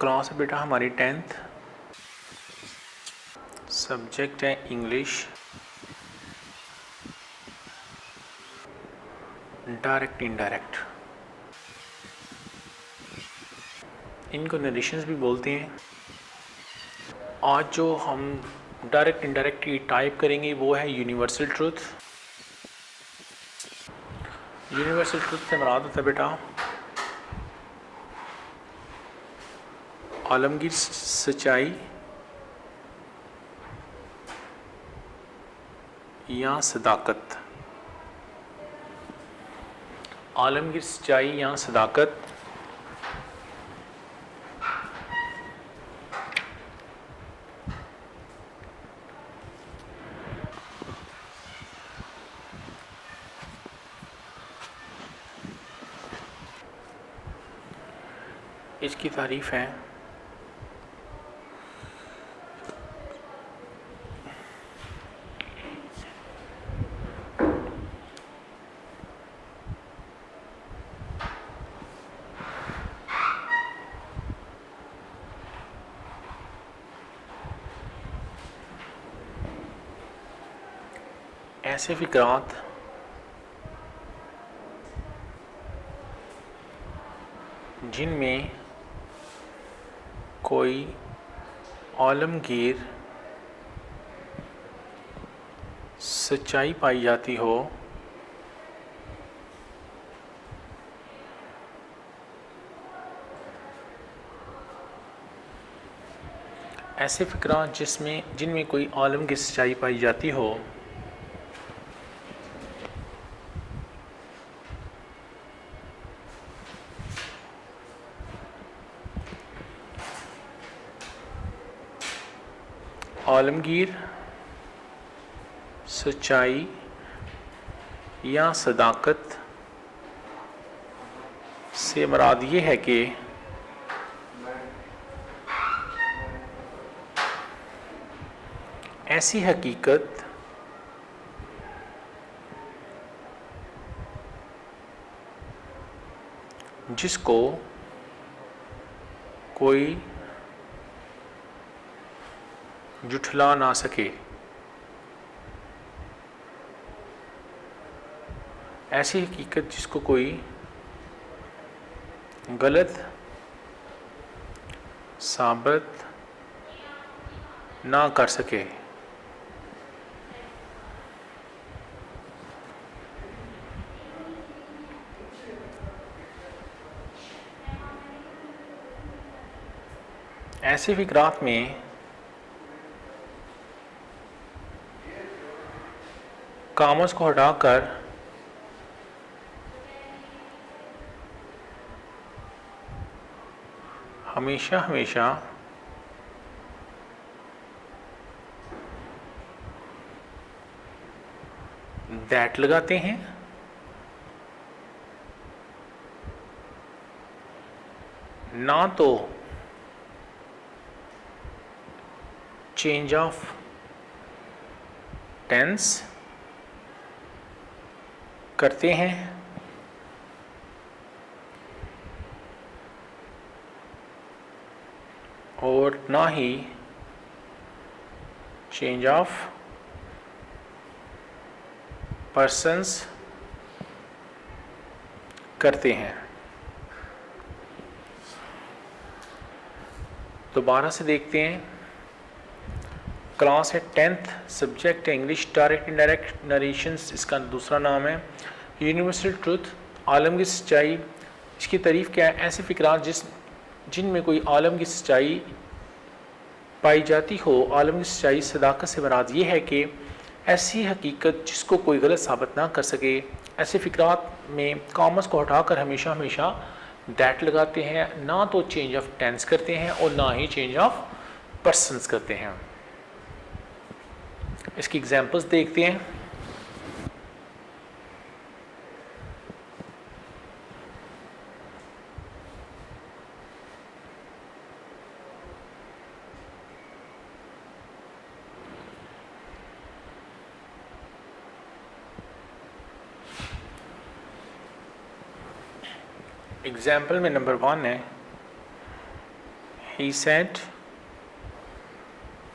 Class है बेटा हमारी 10th। सब्जेक्ट है इंग्लिश। डायरेक्ट इनडायरेक्ट, इनको नरेशंस भी बोलते हैं। आज जो हम डायरेक्ट इनडायरेक्ट की टाइप करेंगे वो है यूनिवर्सल ट्रूथ। यूनिवर्सल ट्रूथ से मुराद होता है बेटा आलमगीर सच्चाई या सदाकत। आलमगीर सच्चाई या सदाकत इसकी तारीफ़ है ऐसे फ़िक्रात जिनमें कोई आलमगीर सच्चाई पाई जाती हो, ऐसे फ़िक्रात जिनमें कोई आलमगीर सच्चाई पाई जाती हो, आलमगीर सच्चाई या सदाकत से मुराद ये है कि ऐसी हकीकत जिसको कोई जुठला ना सके, ऐसी हकीकत जिसको कोई गलत साबित ना कर सके, ऐसे फ़िक्रात में कामस को हटाकर हमेशा हमेशा दैट लगाते हैं, ना तो चेंज ऑफ टेंस करते हैं और ना ही चेंज ऑफ पर्सन्स करते हैं। दोबारा से देखते हैं। क्लास है 10th, सब्जेक्ट है इंग्लिश, डायरेक्ट इनडायरेक्ट नरेशंस इसका दूसरा नाम है। यूनिवर्सल ट्रूथ, आलमगीर सच्चाई, इसकी तारीफ़ क्या है? ऐसे फ़िक्रात जिनमें कोई आलमगीर सच्चाई पाई जाती हो। आलमगीर सच्चाई सदाकत से मुराद ये है कि ऐसी हकीकत जिसको कोई गलत साबित ना कर सके। ऐसे फ़िक्रात में कॉमर्स को हटाकर हमेशा हमेशा दैट लगाते हैं, ना तो चेंज ऑफ टेंस करते हैं और ना ही चेंज ऑफ पर्सन्स करते हैं। इसकी एग्जांपल्स देखते हैं। एग्जाम्पल में नंबर 1 है, he said,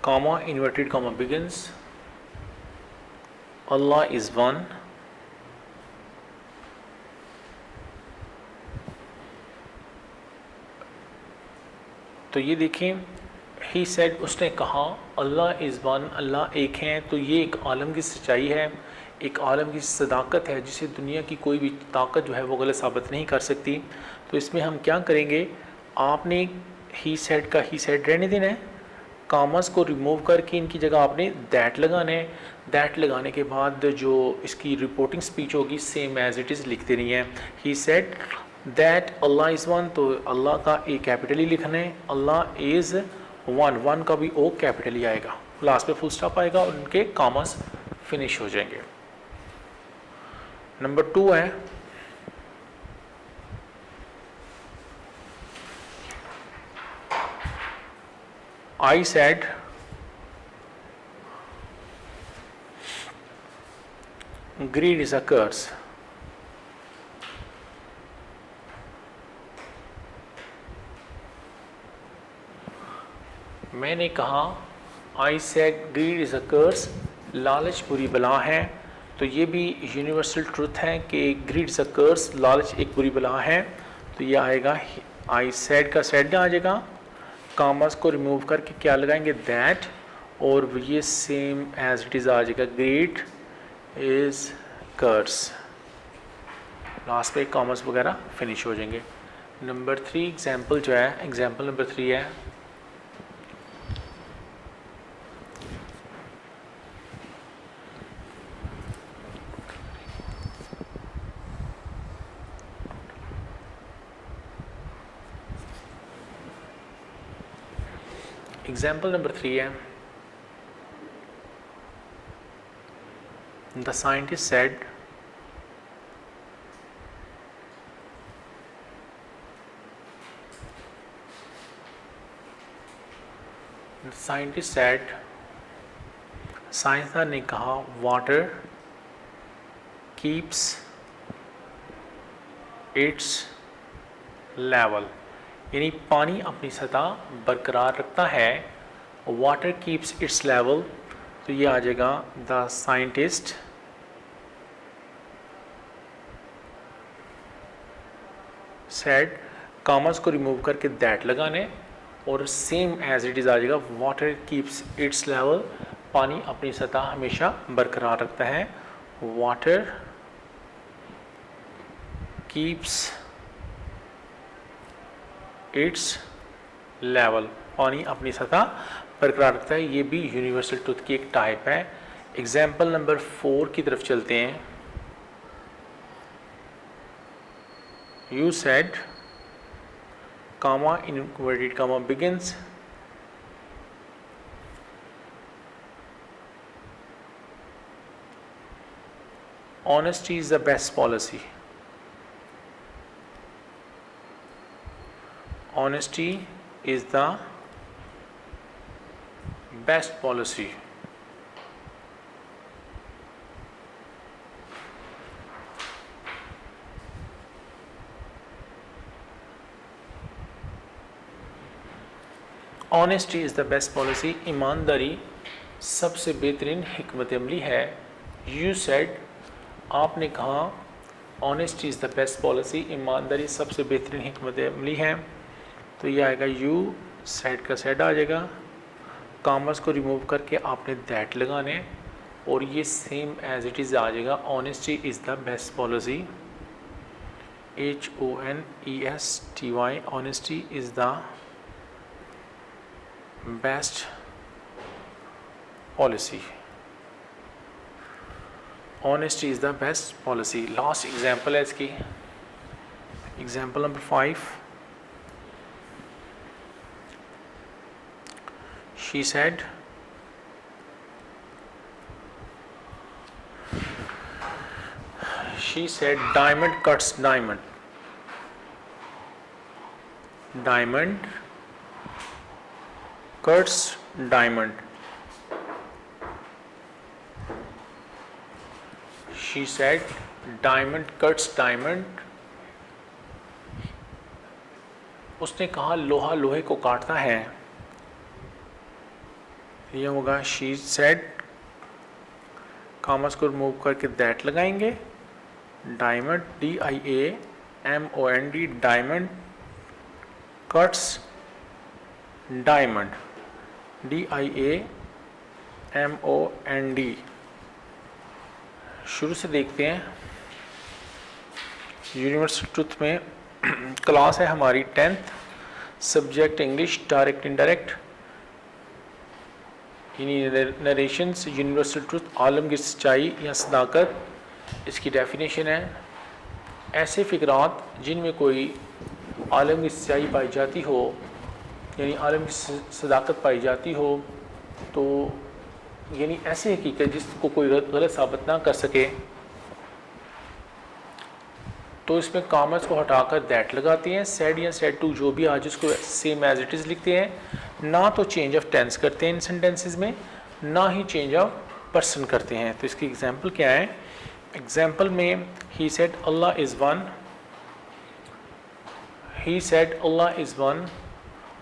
comma, inverted comma begins, Allah is one. तो ये देखें, ही सेड, उसने कहा, अल्लाह इज़ वन, अल्लाह एक हैं। तो ये एक आलम की सच्चाई है, एक आलम की सदाकत है, जिसे दुनिया की कोई भी ताकत जो है वो गलत साबित नहीं कर सकती। तो इसमें हम क्या करेंगे, आपने ही सेड का ही सेड रहने देना है, कामर्स को रिमूव करके इनकी जगह आपने दैट लगाना है। दैट लगाने के बाद जो इसकी रिपोर्टिंग स्पीच होगी सेम एज इट इज़ लिख देनी है। He said that Allah is one, तो अल्लाह का ए कैपिटल ही लिखना है, अल्लाह इज़ वन, वन का भी ओ कैपिटल ही आएगा, लास्ट पे फुल स्टॉप आएगा और उनके कामर्स फिनिश हो जाएंगे। नंबर 2 है, I said, greed is a curse. मैंने कहा, I said greed is a curse, लालच बुरी बला है। तो ये भी यूनिवर्सल ट्रुथ है कि greed is a curse, लालच एक बुरी बला है। तो ये आएगा, I said का said आ जाएगा, कामर्स को रिमूव करके क्या लगाएंगे, दैट, और ये सेम एज इट इज़ आ जाएगा, ग्रेट इज़ कर्स, लास्ट पे कामर्स वगैरह फिनिश हो जाएंगे। नंबर 3 एग्जांपल जो है, एग्जांपल नंबर 3 है, एग्जाम्पल नंबर 3 है, the scientist said, scientist said, साइंसदान ने कहा, वाटर कीप्स इट्स लेवल, यानी पानी अपनी सतह बरकरार रखता है, वाटर कीप्स इट्स लेवल। तो ये आ जाएगा, द साइंटिस्ट सेड, कामर्स को रिमूव करके दैट लगाने और सेम एज इट इज़ आ जाएगा, वाटर कीप्स इट्स लेवल, पानी अपनी सतह हमेशा बरकरार रखता है, वाटर कीप्स इट्स लेवल, पानी अपनी सतह बरकरार रखता है। ये भी यूनिवर्सल ट्रुथ की एक टाइप है। एग्जाम्पल नंबर 4 की तरफ चलते हैं। You said, comma, inverted comma begins, honesty is the best policy, honesty is the best policy, honesty is the best policy, ईमानदारी सबसे बेहतरीन हिकमत अमली है। यू सेड, आपने कहा, honesty is the best policy, ईमानदारी सबसे बेहतरीन हिकमत अमली है। तो ये आएगा, यू सेड का सेड आ जाएगा, कामर्स को रिमूव करके आपने दैट लगाने और ये सेम एज इट इज़ आ जाएगा, honesty is the best policy, HONESTY, honesty is the best policy, honesty is the best policy. Last example है इसकी, example number 5, she said, diamond cuts diamond, diamond cuts diamond, she said, diamond cuts diamond, उसने कहा लोहा लोहे को काटता है, ये होगा शी सेड, कॉमर्स को रिमूव करके दैट लगाएंगे, diamond DIAMOND diamond cuts diamond DIAMOND। शुरू से देखते हैं। यूनिवर्सल ट्रुथ में क्लास है हमारी 10th, subject English, direct indirect, narrations, universal truth, आलम की सच्चाई या सदाकत। इसकी डेफिनेशन है ऐसे फ़िक्रात जिनमें कोई आलम की सच्चाई पाई जाती हो, यानी आलम की सदाकत पाई जाती हो, तो यानी ऐसी हकीकत जिसको कोई गलत साबित ना कर सके, तो इसमें कॉमर्स को हटाकर दैट लगाती हैं। सेड या सेड टू जो भी आज उसको सेम एज इट इज़ लिखते हैं, ना तो चेंज ऑफ टेंस करते हैं इन सेंटेंसेस में, ना ही चेंज ऑफ पर्सन करते हैं। तो इसकी एग्जांपल क्या है? एग्जांपल में he said Allah is one, he said Allah is one,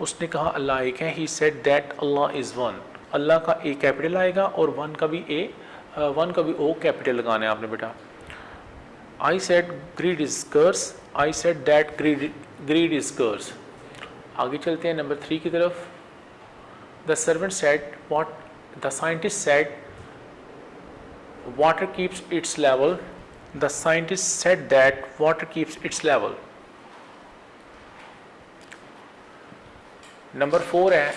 उसने कहा अल्लाह एक है। He said that Allah is one, Allah का ए कैपिटल आएगा और वन का भी ओ कैपिटल लगाना है आपने बेटा। I said greed is curse, I said that greed is curse। आगे चलते हैं नंबर 3 की तरफ। The servant said what the scientist said water keeps its level, the scientist said that water keeps its level। Number 4 है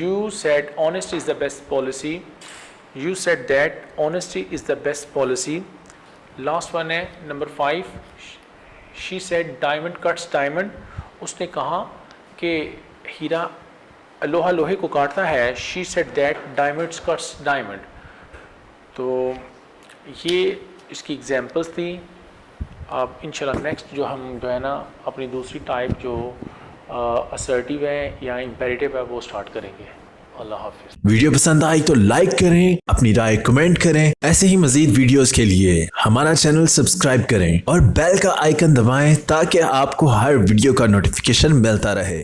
you said honesty is the best policy, you said that honesty is the best policy। Last one है number 5, she said diamond cuts diamond, उसने कहा कि हीरा लोहा लोहे को काटता है। She said that diamonds cuts diamond. तो ये इसकी एग्जांपल्स थी। अब इंशाल्लाह नेक्स्ट जो है ना अपनी दूसरी टाइप जो असर्टिव है या इम्पेरेटिव है वो स्टार्ट करेंगे। अल्लाह हाफिज़। वीडियो पसंद आई तो लाइक करें, अपनी राय कमेंट करें। ऐसे ही मजीद वीडियोस के लिए हमारा चैनल सब्सक्राइब करें और बेल का आइकन दबाएं ताकि आपको हर वीडियो का नोटिफिकेशन मिलता रहे।